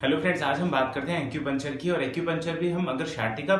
Hello friends, आज हम बात करते हैं एक्यूपंक्चर की। और एक्यूपंक्चर भी हम अगर sciatica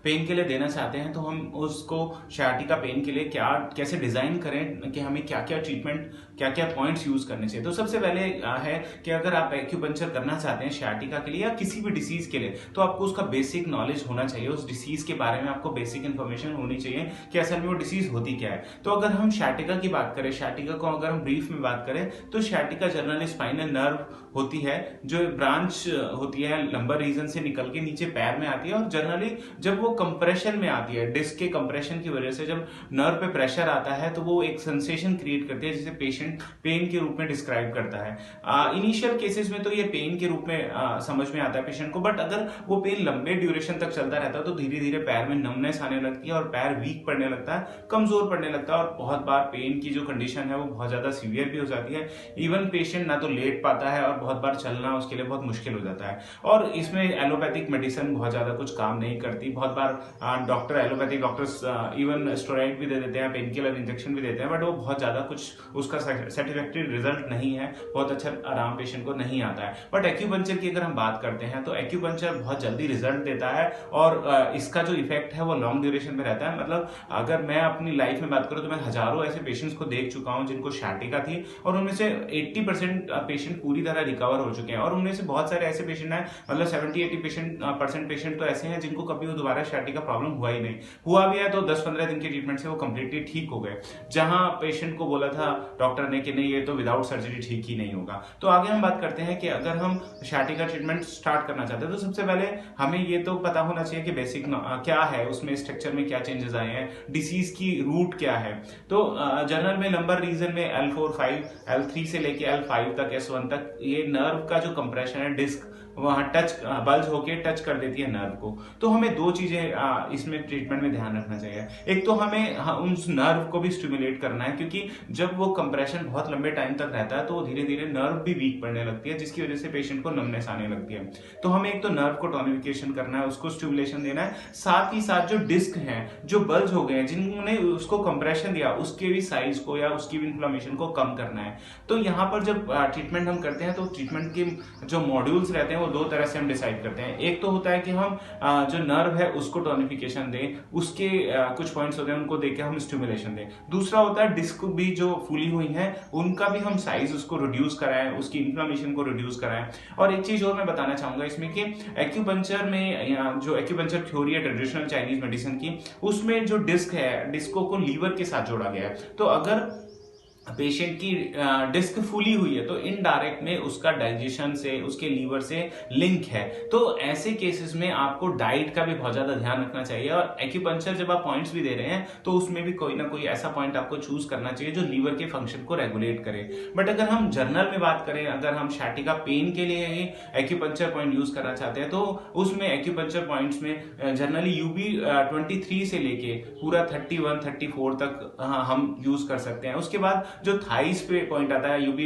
पेन के लिए देना चाहते हैं तो हम उसको sciatica पेन के लिए क्या कैसे डिजाइन करें कि हमें क्या क्या ट्रीटमेंट क्या क्या पॉइंट्स यूज करने चाहिए। तो सबसे पहले है कि अगर आप एक्यूपंक्चर करना चाहते हैं sciatica के लिए या किसी भी डिसीज के लिए तो आपको उसका बेसिक नॉलेज होना चाहिए। उस डिसीज के बारे में आपको बेसिक इन्फॉर्मेशन होनी चाहिए कि असल में वो डिसीज होती क्या है। तो अगर हम sciatica की बात करें, sciatica को अगर हम ब्रीफ में बात करें तो sciatica जनरली स्पाइनल नर्व होती है जो ब्रांच होती है लंबर रीजन से निकल के नीचे पैर में आती है। और जनरली जब वो कंप्रेशन में आती है, डिस्क के कंप्रेशन की वजह से जब नर्व पे प्रेशर आता है तो वो एक सेंसेशन क्रिएट करती है जिसे पेशेंट पेन के रूप में डिस्क्राइब करता है। इनिशियल केसेस में तो ये पेन के रूप में समझ में आता है पेशेंट को, बट अगर वो पेन लंबे ड्यूरेशन तक चलता रहता है तो धीरे धीरे पैर में नमनेस आने लगती है और पैर वीक पड़ने लगता है, कमजोर पड़ने लगता है। और बहुत बार पेन की जो कंडीशन है वो बहुत ज्यादा सीवियर भी हो जाती है। इवन पेशेंट ना तो लेट पाता है और बहुत बार चलना उसके लिए बहुत मुश्किल हो जाता है। और इसमें एलोपैथिक मेडिसिन बहुत ज्यादा कुछ काम नहीं करती। बहुत बार एलोपैथिक डॉक्टर्स इवन स्टेरॉइड भी दे देते हैं, पेन किलर इंजेक्शन भी देते हैं, बट वो बहुत ज्यादा कुछ उसका सेटिस्फैक्टरी रिजल्ट नहीं है, बहुत अच्छा आराम पेशेंट को नहीं आता है। बट एक्यूपंक्चर की अगर हम बात करते हैं तो एक्यूपंक्चर बहुत जल्दी रिजल्ट देता है और इसका जो इफेक्ट है वो लॉन्ग ड्यूरेशन में रहता है। मतलब अगर मैं अपनी लाइफ में बात करूं तो मैं हजारों ऐसे पेशेंट्स को देख चुका हूं जिनको sciatica थी और उनमें से 80% पेशेंट पूरी तरह रिकवर हो चुके हैं। और उनमें से बहुत सारे ऐसे पेशेंट हैं, मतलब 70-80% पेशेंट तो ऐसे हैं जिनको कभी वो दोबारा sciatica प्रॉब्लम हुआ ही नहीं, हुआ भी है तो 10-15 दिन के ट्रीटमेंट से वो कंप्लीटली ठीक हो गए, जहां पेशेंट को बोला था डॉक्टर ने कि नहीं ये तो विदाउट सर्जरी ठीक ही नहीं होगा। तो आगे हम बात करते हैं कि अगर हम sciatica ट्रीटमेंट स्टार्ट करना चाहते हैं तो सबसे पहले हमें ये तो पता होना चाहिए कि बेसिक क्या है, उसमें स्ट्रक्चर में क्या चेंजेस आए हैं, डिसीज की रूट क्या है। तो जनरल में लंबर रीजन में L4 5 L3 से लेके L5 तक S1 तक ये नर्व का जो कंप्रेशन है, डिस्क वहां टच बल्ज होके टच कर देती है नर्व को। तो हमें दो चीजें इसमें ट्रीटमेंट में ध्यान रखना चाहिए। एक तो हमें उस नर्व को भी स्टिमुलेट करना है, क्योंकि जब वो कंप्रेशन बहुत लंबे टाइम तक रहता है तो धीरे धीरे नर्व भी वीक पड़ने लगती है, जिसकी वजह से पेशेंट को नमनेस आने लगती है। तो हमें एक तो नर्व को टोनिफिकेशन करना है, उसको स्टिमुलेशन देना है, साथ ही साथ जो डिस्क है जो बल्ज हो गए हैं जिन्होंने उसको कंप्रेशन दिया उसके भी साइज को या उसकी भी इन्फ्लेमेशन को कम करना है। तो यहाँ पर जब ट्रीटमेंट हम करते हैं तो ट्रीटमेंट के जो मॉड्यूल्स रहते हैं वो दो तरह से हम डिसाइड करते हैं। एक तो होता है कि हम जो नर्व है उसको टोनिफिकेशन दें, उसके कुछ पॉइंट्स होते हैं उनको देके हम स्टिमुलेशन दें। दूसरा होता है डिस्क भी जो फूली हुई है उनका भी हम साइज उसको रिड्यूस कराएं, उसकी इन्फ्लेमेशन को रिड्यूस कराएं। और एक चीज और मैं बताना चाहूंगा इसमें कि एक्यूपंक्चर में जो एक्यूपंक्चर थ्योरी है ट्रेडिशनल चाइनीज मेडिसिन की, उसमें जो डिस्क है डिस्को को लीवर के साथ जोड़ा गया है। तो अगर पेशेंट की डिस्क फूली हुई है तो इनडायरेक्ट में उसका डाइजेशन से, उसके लीवर से लिंक है। तो ऐसे केसेस में आपको डाइट का भी बहुत ज्यादा ध्यान रखना चाहिए। और एक्यूपंक्चर जब आप पॉइंट्स भी दे रहे हैं तो उसमें भी कोई ना कोई ऐसा पॉइंट आपको चूज करना चाहिए जो लीवर के फंक्शन को रेगुलेट करे। बट अगर हम जर्नल में बात करें, अगर हम sciatica पेन के लिए ही एक्यूपंक्चर पॉइंट यूज करना चाहते हैं तो उसमें एक्यूपंक्चर पॉइंट्स में जनरली UB 23 से लेके पूरा 31-34 तक हम यूज कर सकते हैं। उसके बाद जो थाइस पे पॉइंट आता है UB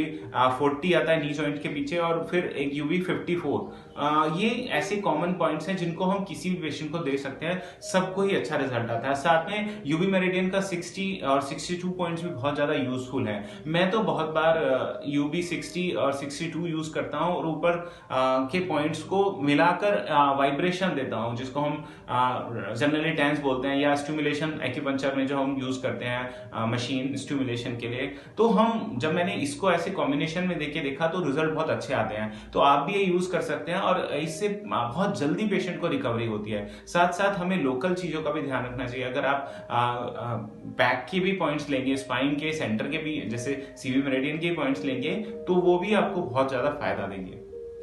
40 आता है नी जॉइंट के पीछे, और फिर एक UB 54। ये ऐसे कॉमन पॉइंट्स हैं जिनको हम किसी भी पेशेंट को दे सकते हैं, सबको ही अच्छा रिजल्ट आता है। साथ में UB मेरिडियन का 60 और 62 पॉइंट्स भी बहुत ज्यादा यूजफुल है। मैं तो बहुत बार UB 60 और 62 यूज करता हूं और ऊपर के पॉइंट्स को मिलाकर वाइब्रेशन देता हूं, जिसको हम जनरली टेंस बोलते हैं, या स्टिमुलेशन एक्यूपंक्चर में जो हम यूज करते हैं मशीन स्टिमुलेशन के लिए। तो जब मैंने इसको ऐसे कॉम्बिनेशन में देके देखा तो रिजल्ट बहुत अच्छे आते हैं। तो आप भी ये यूज कर सकते हैं और इससे बहुत जल्दी पेशेंट को रिकवरी होती है। साथ साथ हमें लोकल चीजों का भी ध्यान रखना चाहिए। अगर आप बैक के भी पॉइंट्स लेंगे, स्पाइन के सेंटर के भी, जैसे CV मेरिडियन के पॉइंट्स लेंगे, तो वो भी आपको बहुत ज्यादा फायदा देंगे।